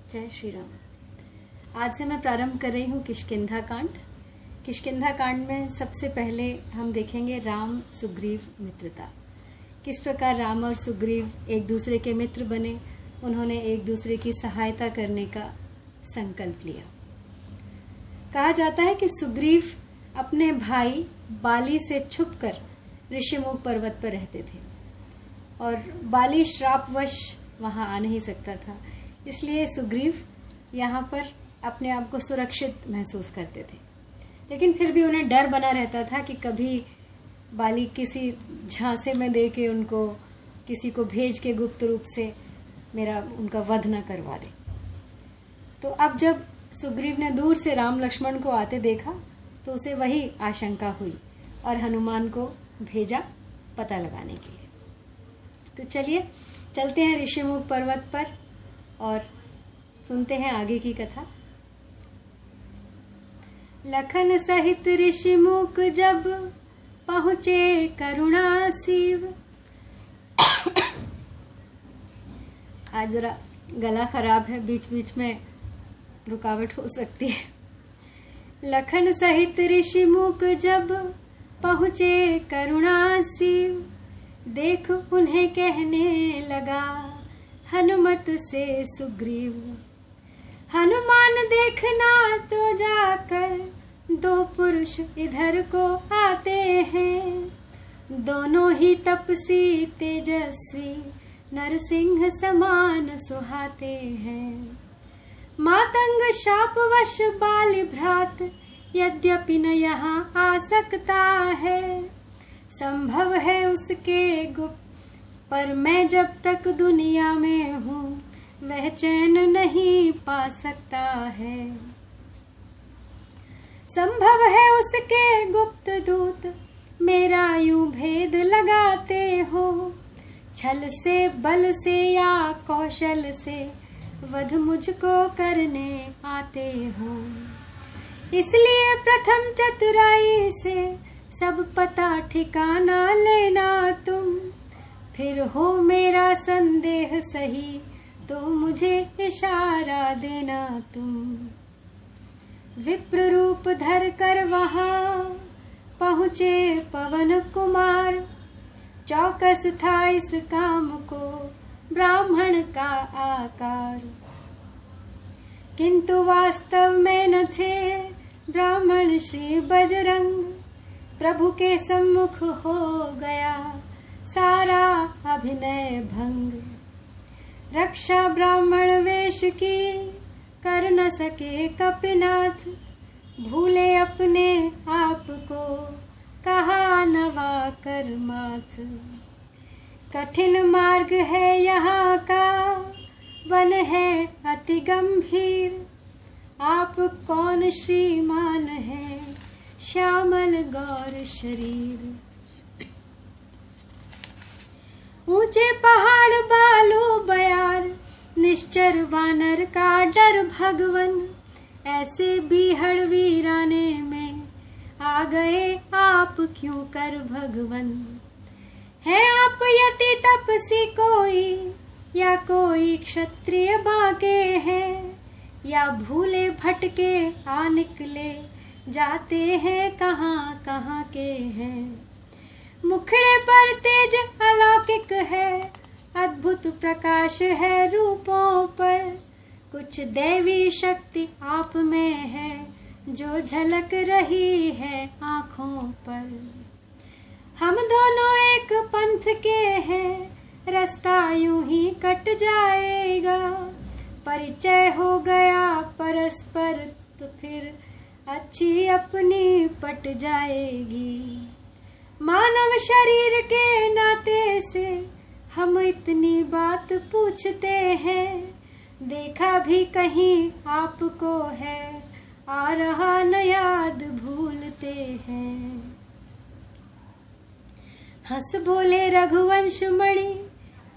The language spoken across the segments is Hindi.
जय श्री राम। आज से मैं प्रारंभ कर रही हूँ किष्किंधा कांड। किष्किंधा कांड में सबसे पहले हम देखेंगे राम सुग्रीव मित्रता। किस प्रकार राम और सुग्रीव एक दूसरे के मित्र बने, उन्होंने एक दूसरे की सहायता करने का संकल्प लिया। कहा जाता है कि सुग्रीव अपने भाई बाली से छुपकर ऋषिमुख पर्वत पर रहते थे और बाली श्रापवश वहां आ नहीं सकता था, इसलिए सुग्रीव यहाँ पर अपने आप को सुरक्षित महसूस करते थे। लेकिन फिर भी उन्हें डर बना रहता था कि कभी बाली किसी झांसे में दे के उनको किसी को भेज के गुप्त रूप से उनका वध न करवा दे। तो अब जब सुग्रीव ने दूर से राम लक्ष्मण को आते देखा तो उसे वही आशंका हुई और हनुमान को भेजा पता लगाने के लिए। तो चलिए चलते हैं ऋषिमुख पर्वत पर और सुनते हैं आगे की कथा। लखन सहित ऋषिमुख जब पहुँचे करुणा शिव। आज जरा गला खराब है, बीच बीच में रुकावट हो सकती है। लखन सहित ऋषिमुख जब पहुँचे करुणा शिव, देख उन्हें कहने लगा हनुमत से सुग्रीव। हनुमान देखना तो जाकर दो पुरुष इधर को आते हैं, दोनों ही तपसी तेजस्वी नरसिंह समान सुहाते हैं। मातंग शापवश बाली भ्रात यद्यपि न यहाँ आ सकता है, संभव है उसके गुप्त, पर मैं जब तक दुनिया में हूँ वह चैन नहीं पा सकता है। संभव है उसके गुप्त दूत मेरा यूं भेद लगाते हो, छल से बल से या कौशल से वध मुझको करने आते हो। इसलिए प्रथम चतुराई से सब पता ठिकाना लेना तुम, फिर हो मेरा संदेह सही तो मुझे इशारा देना तुम। विप्र रूप धर कर वहां पहुँचे पवन कुमार, चौकस था इस काम को ब्राह्मण का आकार, किंतु वास्तव में न थे ब्राह्मण श्री बजरंग। प्रभु के सम्मुख हो गया सारा अभिनय भंग, रक्षा ब्राह्मण वेश की कर न सके कपिनाथ, भूले अपने आप को कहा नवा कर माथ। कठिन मार्ग है यहाँ का वन है अति गंभीर, आप कौन श्रीमान है श्यामल गौर शरीर। ऊंचे पहाड़ बालू बयार निश्चर वानर का डर भगवन, ऐसे बीहड़ वीराने में आ गए आप क्यों कर भगवन। है आप यति तपसी कोई या कोई क्षत्रिय बाके हैं, या भूले भटके आ निकले जाते हैं कहाँ कहाँ के हैं। मुखड़े पर तेज अलौकिक है, अद्भुत प्रकाश है रूपों पर, कुछ दैवी शक्ति आप में है जो झलक रही है आँखों पर। हम दोनों एक पंथ के हैं, रास्ता यूं ही कट जाएगा, परिचय हो गया परस्पर तो फिर अच्छी अपनी पट जाएगी। मानव शरीर के नाते से हम इतनी बात पूछते हैं, देखा भी कहीं आपको है आ रहा न याद भूलते हैं। हंस बोले रघुवंश मणि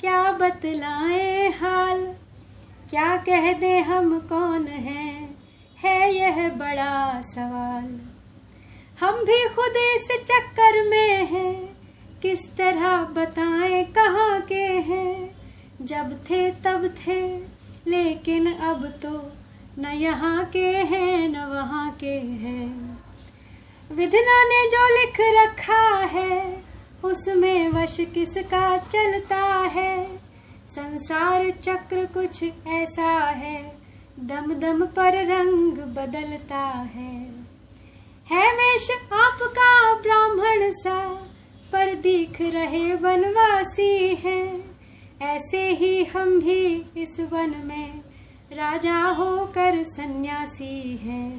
क्या बतलाएं हाल, क्या कह दे हम कौन है यह बड़ा सवाल। हम भी खुद इस चक्कर में हैं, किस तरह बताएं कहाँ के हैं। जब थे तब थे लेकिन अब तो न यहाँ के हैं न वहाँ के हैं। विधना ने जो लिख रखा है उसमें वश किसका चलता है। संसार चक्र कुछ ऐसा है, दम दम पर रंग बदलता है वेश आपका ब्राह्मण सा, पर दिख रहे वनवासी हैं। ऐसे ही हम भी इस वन में राजा होकर सन्यासी हैं।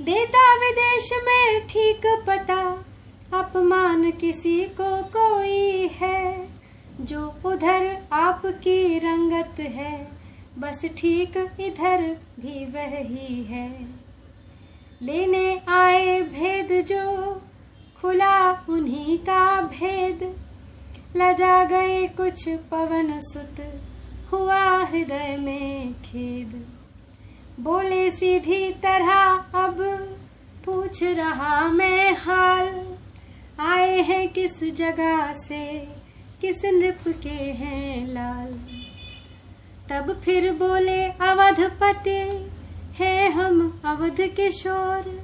देता विदेश में ठीक पता, अपमान किसी को कोई है। जो उधर आपकी रंगत है, बस ठीक इधर भी वही है। लेने आए भेद जो खुला उन्हीं का भेद, लजा गए कुछ पवन सुत, हुआ हृदय में खेद। बोले सीधी तरह अब पूछ रहा मैं हाल, आए हैं किस जगह से, किस नृप के हैं लाल। तब फिर बोले अवधपति, है हम अवध किशोर,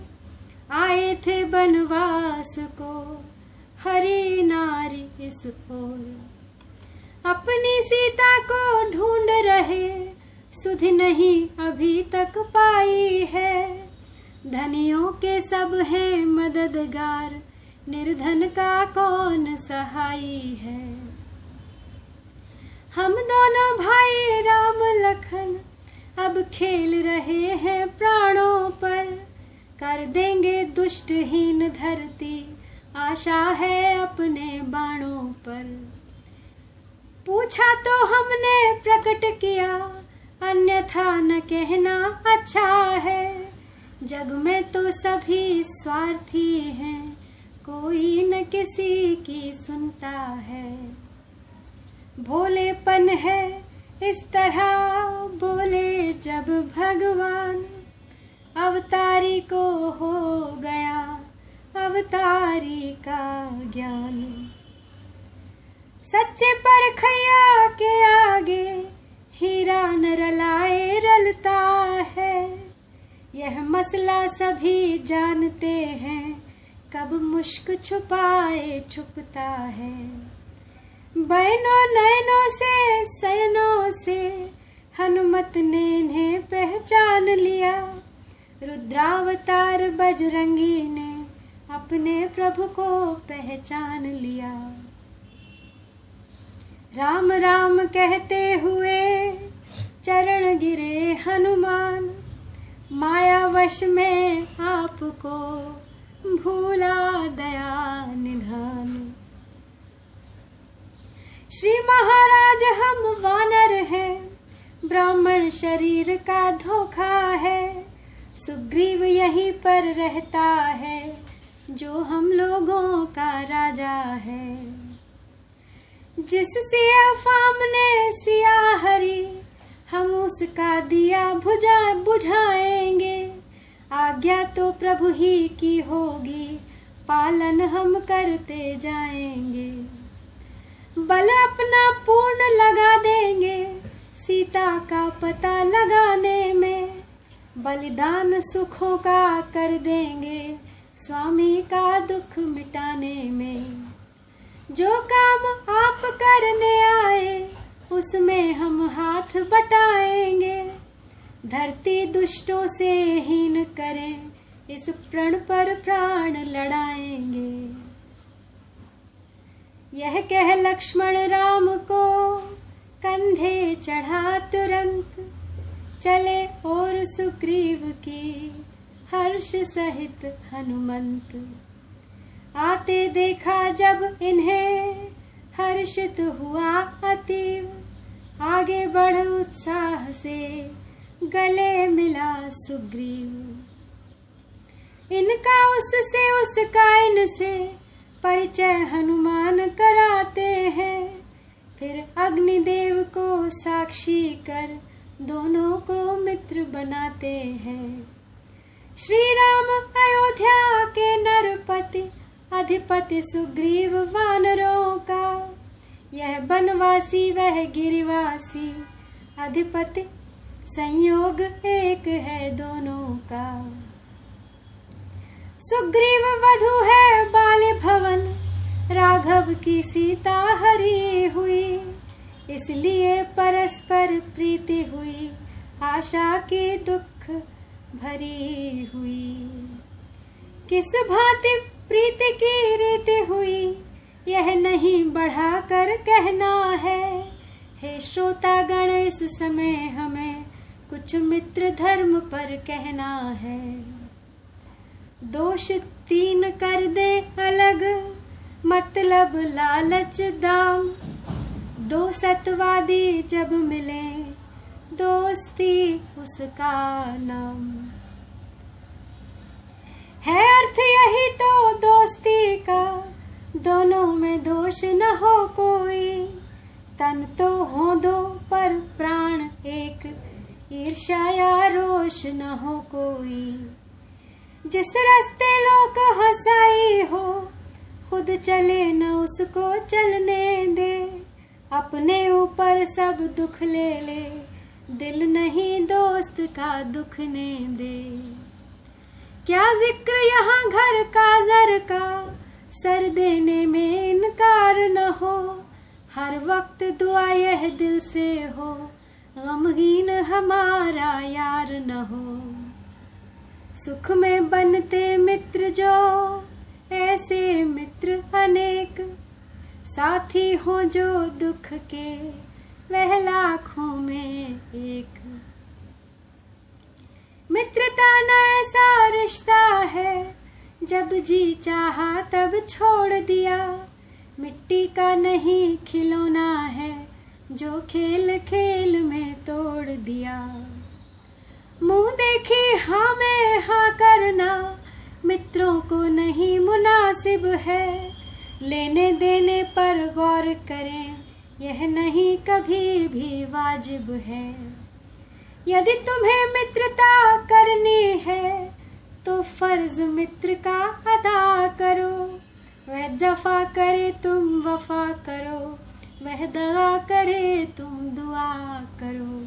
आए थे बनवास को हरी नारी इस ओर। अपनी सीता को ढूंढ रहे, सुध नहीं अभी तक पाई है। धनियों के सब हैं मददगार, निर्धन का कौन सहाई है। हम दोनों भाई राम लखन अब खेल रहे हैं प्राणों पर, कर देंगे दुष्टहीन धरती, आशा है अपने बाणों पर। पूछा तो हमने प्रकट किया, अन्यथा न कहना अच्छा है। जग में तो सभी स्वार्थी हैं, कोई न किसी की सुनता है। भोलेपन है इस तरह बोले जब भगवान, अवतारी को हो गया अवतारी का ज्ञान। सच्चे परखैया के आगे हीरा न रलाए रलता है। यह मसला सभी जानते हैं, कब मुश्क छुपाए छुपता है। बैनों नैनों से सैनों से हनुमत ने इन्हें पहचान लिया। रुद्रावतार बजरंगी ने अपने प्रभु को पहचान लिया। राम राम कहते हुए चरण गिरे हनुमान, मायावश में आपको भूला दया निधान। श्री महाराज हम वानर हैं, ब्राह्मण शरीर का धोखा है। सुग्रीव यहीं पर रहता है, जो हम लोगों का राजा है। जिस सिया फाम ने सिया हरी, हम उसका दिया बुझाएंगे। आज्ञा तो प्रभु ही की होगी, पालन हम करते जाएंगे। बल अपना पूर्ण लगा देंगे, सीता का पता लगाने में। बलिदान सुखों का कर देंगे, स्वामी का दुख मिटाने में। जो काम आप करने आए, उसमें हम हाथ बटाएंगे। धरती दुष्टों से हीन करें, इस प्रण पर प्राण लड़ाएंगे। यह कह लक्ष्मण राम को कंधे चढ़ा तुरंत, चले और सुग्रीव की हर्ष सहित हनुमंत। आते देखा जब इन्हें हर्षित हुआ अतीव, आगे बढ़ उत्साह से गले मिला सुग्रीव। इनका उससे उसका इनसे परिचय हनुमान कराते हैं। फिर अग्निदेव को साक्षी कर दोनों को मित्र बनाते हैं। श्री राम अयोध्या के नरपति, अधिपति सुग्रीव वानरों का, यह बनवासी वह गिरिवासी, अधिपति संयोग एक है दोनों का। सुग्रीव वधू है बाले भवन, राघव की सीता हरी हुई, इसलिए परस्पर प्रीति हुई, आशा की दुख भरी हुई। किस भांति प्रीति की रीति हुई, यह नहीं बढ़ा कर कहना है। हे श्रोतागण, इस समय हमें कुछ मित्र धर्म पर कहना है। दोष तीन कर दे अलग, मतलब लालच दाम, दो सतवादी जब मिले, दोस्ती उसका नाम। है अर्थ यही तो दोस्ती का, दोनों में दोष न हो कोई, तन तो हो दो पर प्राण एक, ईर्ष्या या रोष न हो कोई। जिस रास्ते लोग हंसाई हो, खुद चले न उसको चलने दे, अपने ऊपर सब दुख ले ले, दिल नहीं दोस्त का दुखने दे। क्या जिक्र यहाँ घर का जर का, सर देने में इनकार न हो, हर वक्त दुआ यह दिल से हो, गमगीन हमारा यार न हो। सुख में बनते मित्र जो, ऐसे मित्र अनेक, साथी हो जो दुख के, वह लाखों में एक। मित्रता न ऐसा रिश्ता है, जब जी चाहा तब छोड़ दिया, मिट्टी का नहीं खिलौना है, जो खेल खेल में तोड़ दिया। मुंह देखी हाँ में हाँ करना, मित्रों को नहीं मुनासिब है, लेने देने पर गौर करें, यह नहीं कभी भी वाजिब है। यदि तुम्हें मित्रता करनी है, तो फर्ज मित्र का अदा करो, वह जफा करे तुम वफा करो, वह दगा करे तुम दुआ करो।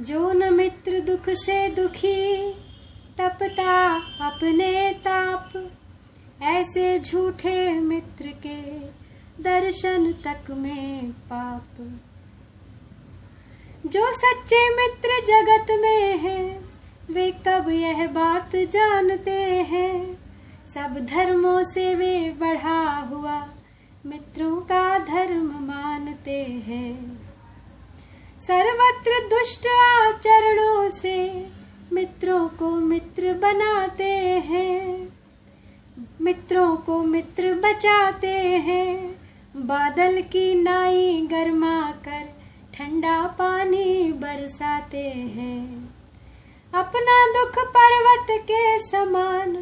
जो न मित्र दुख से दुखी, तपता अपने ताप, ऐसे झूठे मित्र के दर्शन तक में पाप। जो सच्चे मित्र जगत में हैं, वे कब यह बात जानते हैं, सब धर्मों से वे बढ़ा हुआ, मित्रों का धर्म मानते हैं। सर्वत्र दुष्ट आचरणों से मित्रों को मित्र बनाते हैं, मित्रों को मित्र बचाते हैं। बादल की नाई गरमा कर ठंडा पानी बरसाते हैं। अपना दुख पर्वत के समान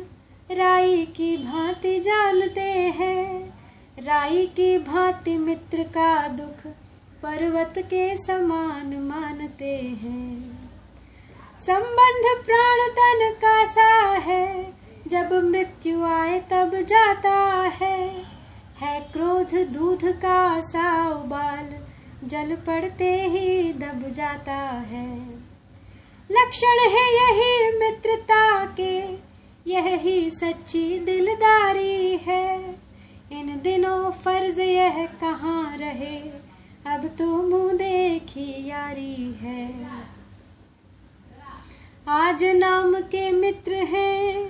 राई की भांति जानते हैं, राई की भांति मित्र का दुख पर्वत के समान मानते हैं। संबंध प्राण तन का सा है, जब मृत्यु आए तब जाता है क्रोध दूध का सा उबाल, जल पड़ते ही दब जाता है। लक्षण है यही मित्रता के, यही सच्ची दिलदारी है। इन दिनों फर्ज यह कहाँ रहे, अब तो मुँह देखी यारी है। आज नाम के मित्र हैं,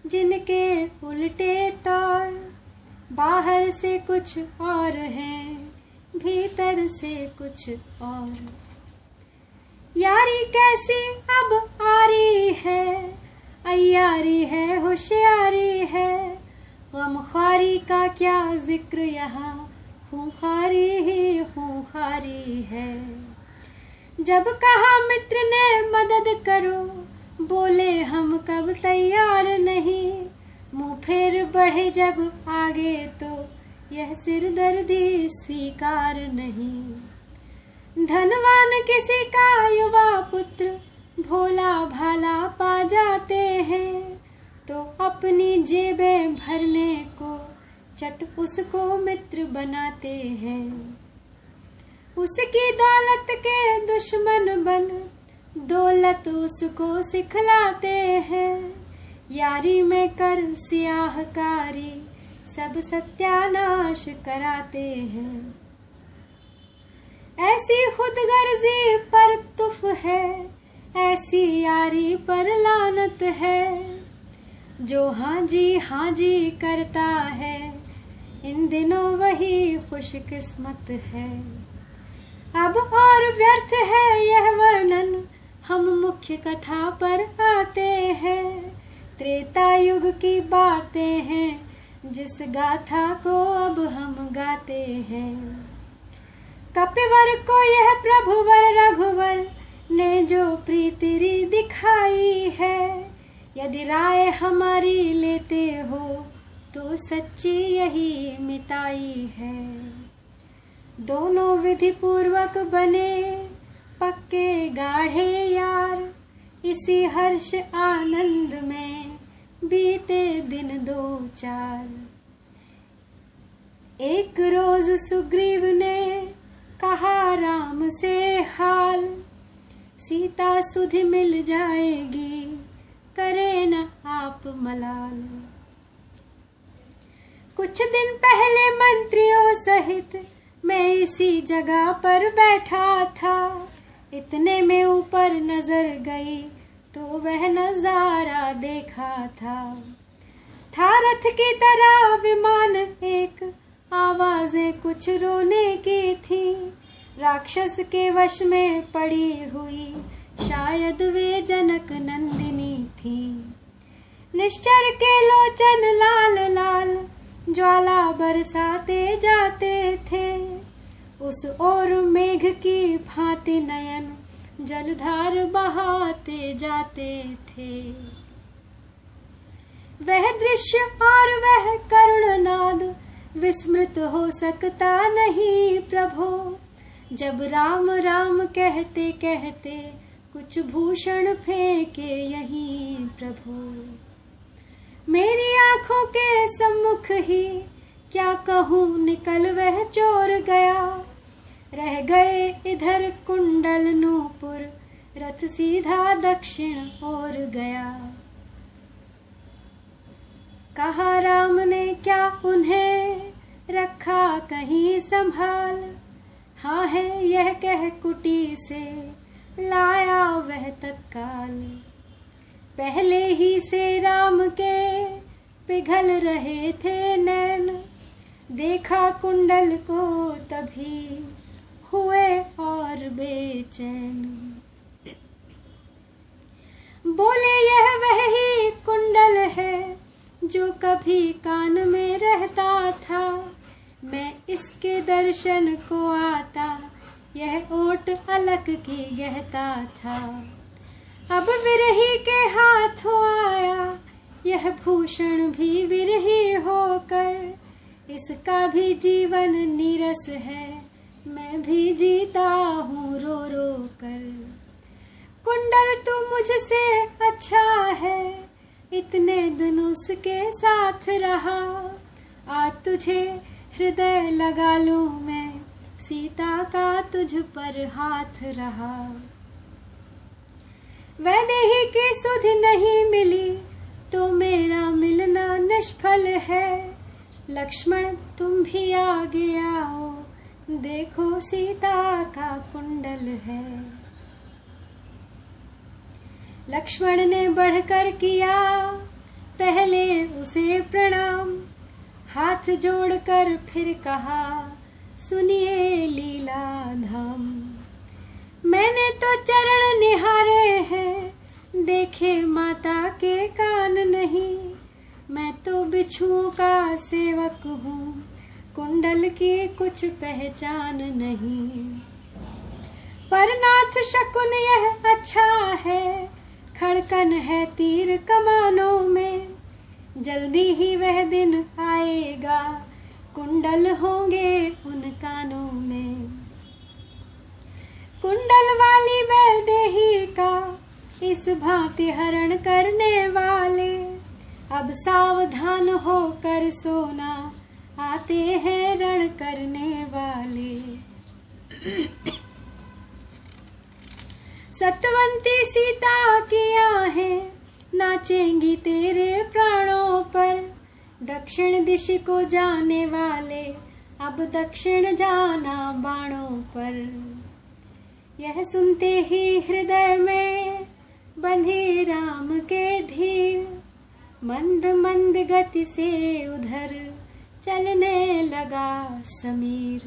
जिनके उल्टे तौर, बाहर से कुछ और हैं, भीतर से कुछ और। यारी कैसी अब आरी है, अय्यारी है होशियारी है, गमखारी का क्या जिक्र यहाँ, खूंखारी ही खूंखारी है। जब कहा मित्र ने मदद करो, बोले हम कब तैयार नहीं, मुंह फेर बढ़े जब आगे तो यह सिरदर्दी स्वीकार नहीं। धनवान किसी का युवा पुत्र भोला भाला पा जाते हैं, तो अपनी जेबें भरने को चट उसको मित्र बनाते हैं। उसकी दौलत के दुश्मन बन दौलत उसको सिखलाते हैं। यारी में कर सियाहकारी सब सत्यानाश कराते हैं। ऐसी खुदगर्जी पर तुफ है, ऐसी यारी पर लानत है। जो हाँ जी करता है, इन दिनों वही खुशकिस्मत है। अब और व्यर्थ है यह वर्णन, हम मुख्य कथा पर आते हैं। त्रेता युग की बातें हैं, जिस गाथा को अब हम गाते हैं। कपिवर को यह प्रभुवर रघुवर ने जो प्रीति दिखाई है। यदि राय हमारी लेते हो तो सच्ची यही मिताई है। दोनों विधि पूर्वक बने पक्के गाढ़े यार, इसी हर्ष आनंद में बीते दिन दो चार। एक रोज सुग्रीव ने कहा राम से हाल, सीता सुधि मिल जाएगी करे न आप मलाल। कुछ दिन पहले मंत्रियों सहित मैं इसी जगह पर बैठा था। इतने में ऊपर नजर गई तो वह नजारा देखा था। रथ की तरह विमान एक, आवाजें कुछ रोने की थी। राक्षस के वश में पड़ी हुई शायद वे जनक नंदिनी थी। निश्चर के लोचन लाल लाल ज्वाला बरसाते जाते थे। उस ओर मेघ की भांति नयन जलधार बहाते जाते थे। वह दृश्य और वह करुण नाद विस्मृत हो सकता नहीं प्रभो। जब राम राम कहते कहते कुछ भूषण फेंके यहीं प्रभु। मेरी आंखों के सम्मुख ही क्या कहूँ निकल वह चोर गया। रह गए इधर कुंडल नूपुर, रथ सीधा दक्षिण ओर गया। कहा राम ने क्या उन्हें रखा कहीं संभाल। हाँ है यह कह कुटी से लाया वह तत्काल। पहले ही से राम के पिघल रहे थे नैन। देखा कुंडल को तभी हुए और बेचैन। बोले यह वही कुंडल है जो कभी कान में रहता था। मैं इसके दर्शन को आता, यह ओट अलक की गहता था। अब विरही के हाथों आया, यह भूषण भी विरही होकर। इसका भी जीवन नीरस है, मैं भी जीता हूँ रो रो कर। कुंडल तू मुझसे अच्छा है, इतने दिन उसके साथ रहा। आज तुझे हृदय लगा लूं मैं, सीता का तुझ पर हाथ रहा। वैदेही की सुधि नहीं मिली तो मेरा मिलना निष्फल है। लक्ष्मण तुम भी आगे आओ, देखो सीता का कुंडल है। लक्ष्मण ने बढ़कर किया पहले उसे प्रणाम। हाथ जोड़कर फिर कहा सुनिए लीला धाम। मैंने तो चरण निहारे हैं, देखे माता के कान नहीं। मैं तो बिच्छुओं का सेवक हूँ, कुंडल की कुछ पहचान नहीं। पर नाथ शकुन यह अच्छा है, खड़कन है तीर कमानों में। जल्दी ही वह दिन आएगा, कुंडल होंगे उन कानों में। कुंडल वाली वैदेही का इस भांति हरण करने वाले। अब सावधान होकर सोना, आते हैं रण करने वाले। सत्यवंती सीता की आहें नाचेंगी तेरे प्राणों पर। दक्षिण दिश को जाने वाले अब दक्षिण जाना बाणों पर। यह सुनते ही हृदय में बंधी राम के धीर, मंद मंद गति से उधर चलने लगा समीर।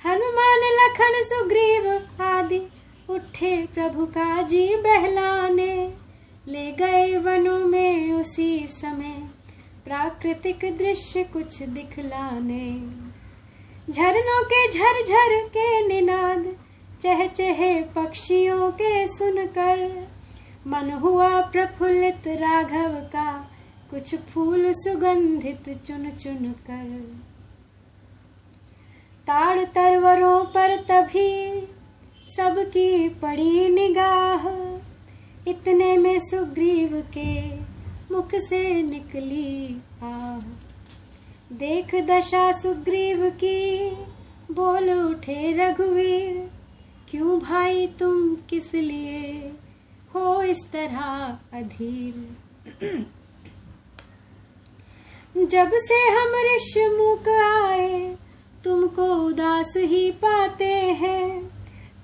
हनुमान लखन सुग्रीव आदि उठे प्रभु का जी बहलाने। ले गए वनों में उसी समय प्राकृतिक दृश्य कुछ दिखलाने। झरनों के झरझर के निनाद, चहचहे पक्षियों के सुनकर, मन हुआ प्रफुल्लित राघव का कुछ फूल सुगंधित चुन चुन कर। ताड़ तरवरों पर तभी सबकी पड़ी निगाह, इतने में सुग्रीव के मुख से निकली आह। देख दशा सुग्रीव की बोल उठे रघुवीर, क्यों भाई तुम किस लिए हो इस तरह अधीर। जब से हम ऋषमुख आए तुमको उदास ही पाते हैं।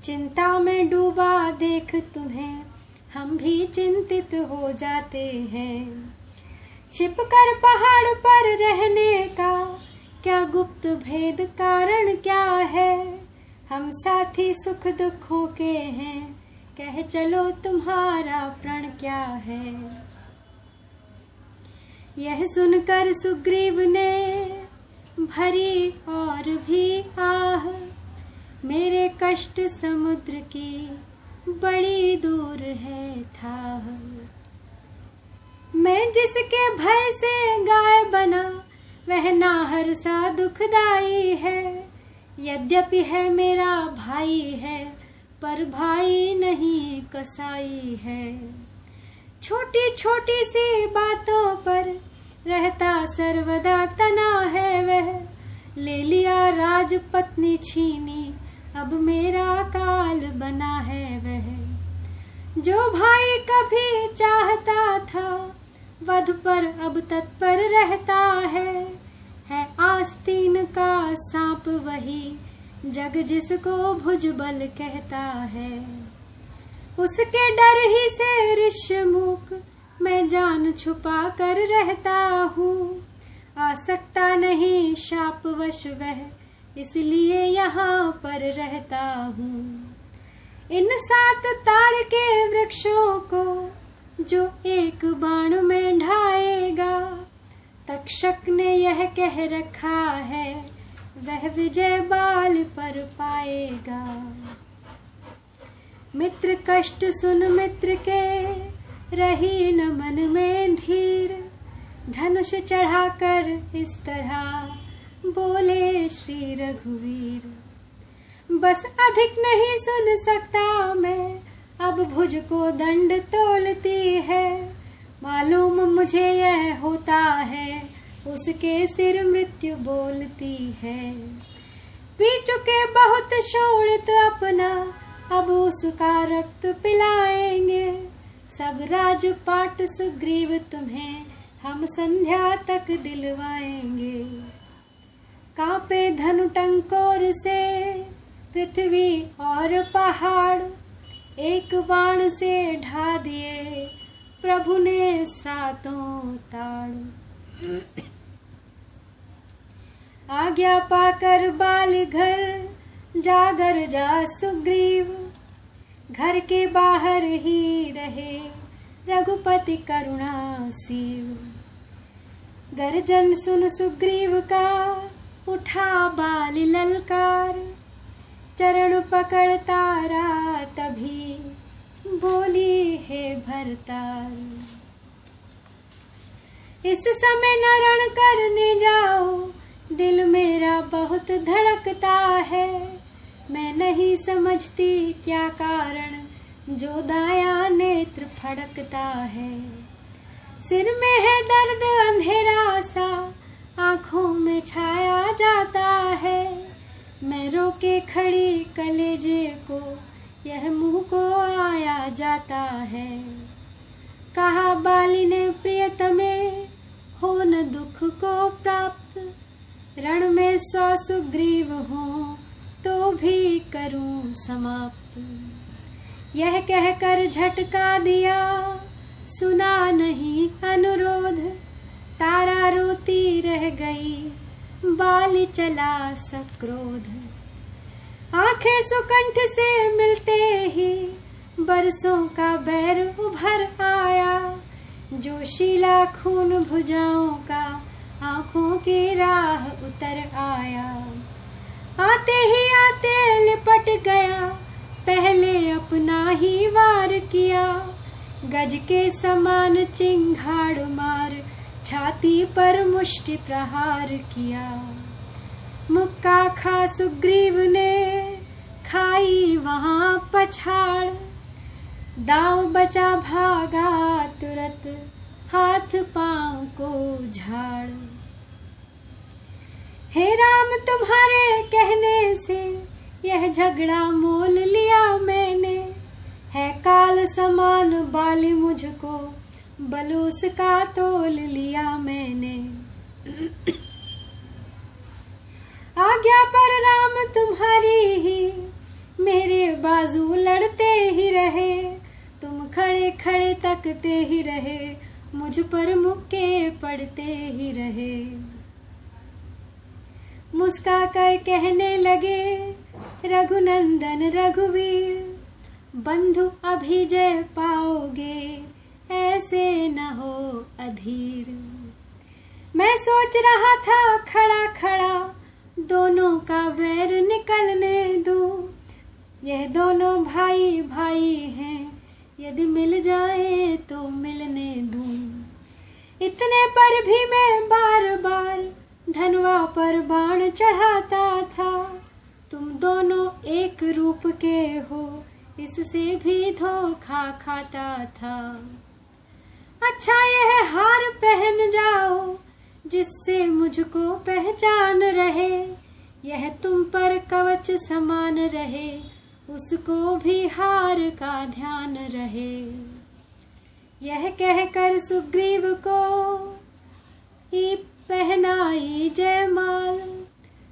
चिंता में डूबा देख तुम्हें हम भी चिंतित हो जाते हैं। छिपकर पहाड़ पर रहने का क्या गुप्त भेद कारण क्या है। हम साथी सुख दुखों के हैं, कह चलो तुम्हारा प्रण क्या है। यह सुनकर सुग्रीव ने भरी और भी आह, मेरे कष्ट समुद्र की बड़ी दूर है थाह। मैं जिसके भय से गाय बना वह नाहर सा दुखदाई है। यद्यपि है मेरा भाई है पर भाई नहीं कसाई है। छोटी छोटी सी बातों पर रहता सर्वदा तना है वह। ले लिया राजपत्नी छीनी अब मेरा काल बना है वह। जो भाई कभी चाहता था वध पर अब तत्पर रहता है आस्तीन का सांप वही जग जिसको भुजबल कहता है। उसके डर ही से ऋषमुख मैं जान छुपा कर रहता हूँ। आ सकता नहीं शापवश वह इसलिए यहाँ पर रहता हूँ। इन 7 ताड़ के वृक्षों को जो एक बाण में ढाएगा, तक्षक ने यह कह रखा है वह विजय बाल पर पाएगा। मित्र कष्ट सुन मित्र के रही न मन में धीर। धनुष चढ़ाकर इस तरह बोले श्री रघुवीर। बस अधिक नहीं सुन सकता मैं, अब भुज को दंड तोलती है। मालूम मुझे यह होता है उसके सिर मृत्यु बोलती है। पी चुके बहुत शोणित अपना अब उसका रक्त पिलाएंगे। सब राजपाट सुग्रीव तुम्हें हम संध्या तक दिलवाएंगे। कांपे धनु टंकोर से पृथ्वी और पहाड़, एक बाण से ढा दिए प्रभु ने 7 ताड़। आज्ञा पाकर बाल घर जागर जा सुग्रीव। घर के बाहर ही रहे रघुपति करुणा सीव। गर्जन सुन सुग्रीव का उठा बाल ललकार। चरण पकड़ तारा तभी बोली हे भरतार। इस समय न रण करने जाओ, दिल मेरा बहुत धड़कता है। मैं नहीं समझती क्या कारण जो दाया नेत्र फड़कता है। सिर में है दर्द अंधेरा सा, आँखों में छाया जाता है। मैं रोके खड़ी कलेजे को, यह मुँह को आया जाता है। कहा बाली ने प्रियतमे, हो न दुख को प्राप्त, रण में 100 सुग्रीव हों तो भी करूं समाप्त। यह कहकर झटका दिया, सुना नहीं अनुरोध, तारा रोती रह गई, बाली चला सक्रोध। आंखें सुकंठ से मिलते ही बरसों का बैर उभर आया, जोशीला खून भुजाओं का आंखों की राह उतर आया। आते ही आते लिपट गया, पहले अपना ही वार किया, गज के समान चिंगाड़ मार छाती पर मुष्टि प्रहार किया। मुक्का खा सुग्रीव ने, खाई वहां पछाड़, दांव बचा भागा तुरत, हाथ पांव को झाड़। हे राम तुम्हारे कहने से यह झगड़ा मोल लिया मैंने, है काल समान बाली मुझको, बलूस का तोल लिया मैंने। आज्ञा पर राम तुम्हारी ही, मेरे बाजू लड़ते ही रहे, तुम खड़े खड़े तकते ही रहे, मुझ पर मुक्के पड़ते ही रहे। मुस्का कर कहने लगे, रघुनंदन रघुवीर, बंधु अभिजय पाओगे, ऐसे न हो अधीर। मैं सोच रहा था खड़ा खड़ा, दोनों का बैर निकलने दूं, यह दोनों भाई भाई हैं, यदि मिल जाए तो मिलने दूं। इतने पर भी मैं बार बार धनवा पर बाण चढ़ाता था, तुम दोनों एक रूप के हो, इससे भी धोखा खाता था। अच्छा यह हार पहन जाओ, जिससे मुझको पहचान रहे, यह तुम पर कवच समान रहे, उसको भी हार का ध्यान रहे। यह कहकर सुग्रीव को ही पहनाई जयमाल,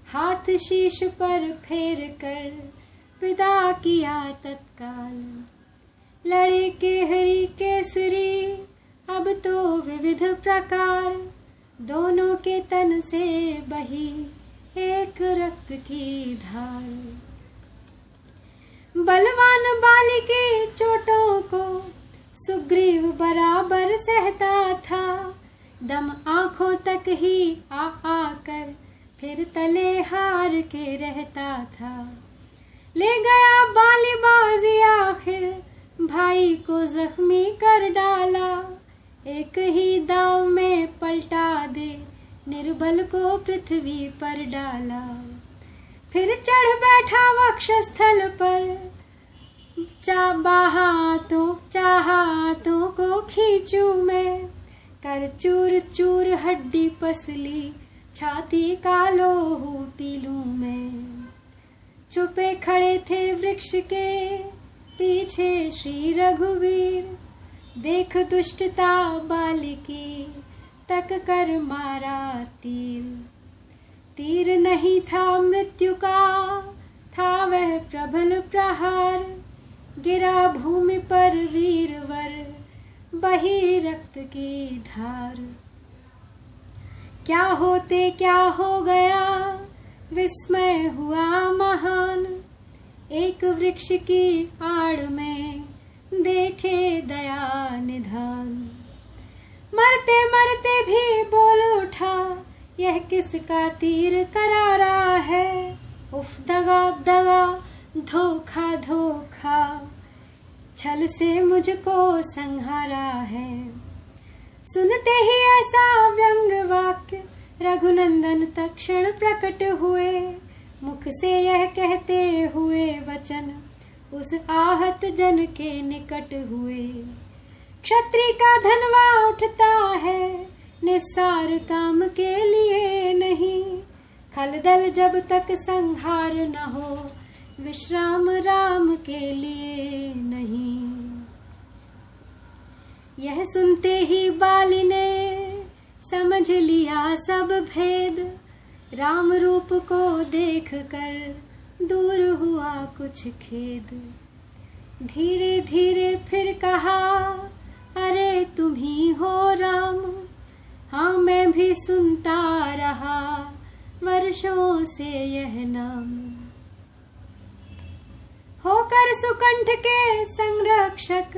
हाथ शीश पर फेर कर विदा किया तत्काल। लड़े केहरी केसरी, अब तो विविध प्रकार, दोनों के तन से बही एक रक्त की धार। बलवान बाली की चोटों को सुग्रीव बराबर सहता था, दम आंखों तक ही आ आकर फिर तले हार के रहता था। ले गया बाली बाजी आखिर, भाई को जख्मी कर डाला, एक ही दांव में पलटा दे, निर्बल को पृथ्वी पर डाला। फिर चढ़ बैठा वक्षस्थल पर, चाहातों को खींचूं मैं, कर चूर चूर हड्डी पसली, छाती का लोहू पी लूं मैं। छुपे खड़े थे वृक्ष के पीछे श्री रघुवीर, देख दुष्टता बाली की, तक कर मारा तीर। तीर नहीं था मृत्यु का, था वह प्रबल प्रहार, गिरा भूमि पर वीरवर, बही रक्त की धार। क्या होते क्या हो गया, विस्मय हुआ महान, एक वृक्ष की आड़ में देखे दया निधान। मरते मरते भी बोल उठा, यह किसका तीर करारा है, उफ दगा दगा, धोखा धोखा, छल से मुझको संहारा है। सुनते ही ऐसा व्यंग वाक्य, रघुनंदन तक्षण प्रकट हुए, मुख से यह कहते हुए वचन, उस आहत जन के निकट हुए। क्षत्रिय का धनवा उठता है, निस्सार काम के लिए नहीं। खलदल जब तक संहार न हो, विश्राम राम के लिए नहीं। यह सुनते ही बाली ने समझ लिया सब भेद, राम रूप को देखकर दूर हुआ कुछ खेद। धीरे धीरे फिर कहा, अरे तुम ही हो राम। हाँ मैं भी सुनता रहा वर्षों से यह नाम। होकर सुकंठ के संरक्षक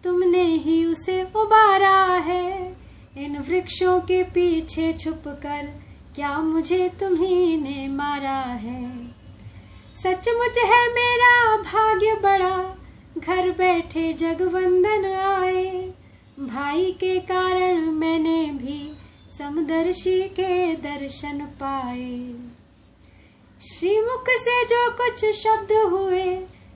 तुमने ही उसे उबारा है। इन वृक्षों के पीछे छुपकर क्या मुझे तुम्ही ने मारा है। सचमुच है मेरा भाग्य बड़ा, घर बैठे जगवंदन आए। भाई के कारण मैंने भी समदर्शी के दर्शन पाए। श्रीमुख से जो कुछ शब्द हुए,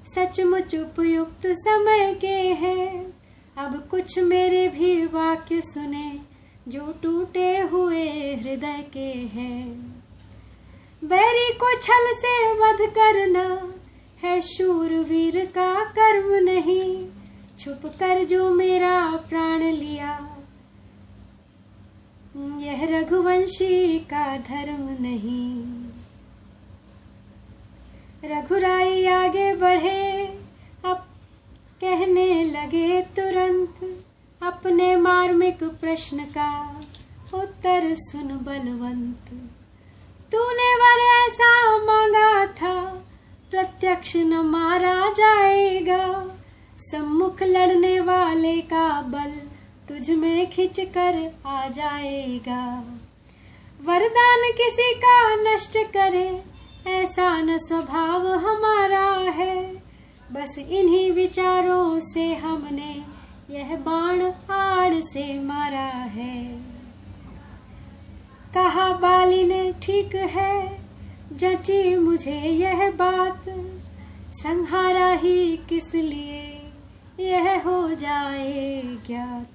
सचमुच उपयुक्त समय के हैं। अब कुछ मेरे भी वाक्य सुने, जो टूटे हुए हृदय के हैं। बैरी को छल से वध करना है शूरवीर का कर्म नहीं। छुप कर जो मेरा प्राण लिया, यह रघुवंशी का धर्म नहीं। रघुराई आगे बढ़े, अब कहने लगे तुरंत, अपने मार्मिक प्रश्न का उत्तर सुन बलवंत। तूने वर ऐसा मांगा था, प्रत्यक्ष न मारा जाएगा। सम्मुख लड़ने वाले का बल तुझ में खिंच कर आ जाएगा। वरदान किसी का नष्ट करे, ऐसा न स्वभाव हमारा है। बस इन्हीं विचारों से हमने यह बाण आड़ से मारा है। कहा बाली ने ठीक है, जची मुझे यह बात। संहारा ही किस लिए, यह हो जाए ज्ञात।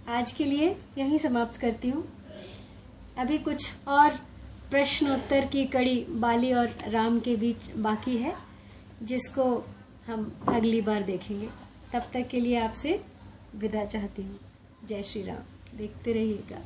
आज के लिए यहीं समाप्त करती हूँ। अभी कुछ और प्रश्नोत्तर की कड़ी बाली और राम के बीच बाकी है, जिसको हम अगली बार देखेंगे। तब तक के लिए आपसे विदा चाहती हूँ। जय श्री राम। देखते रहिएगा।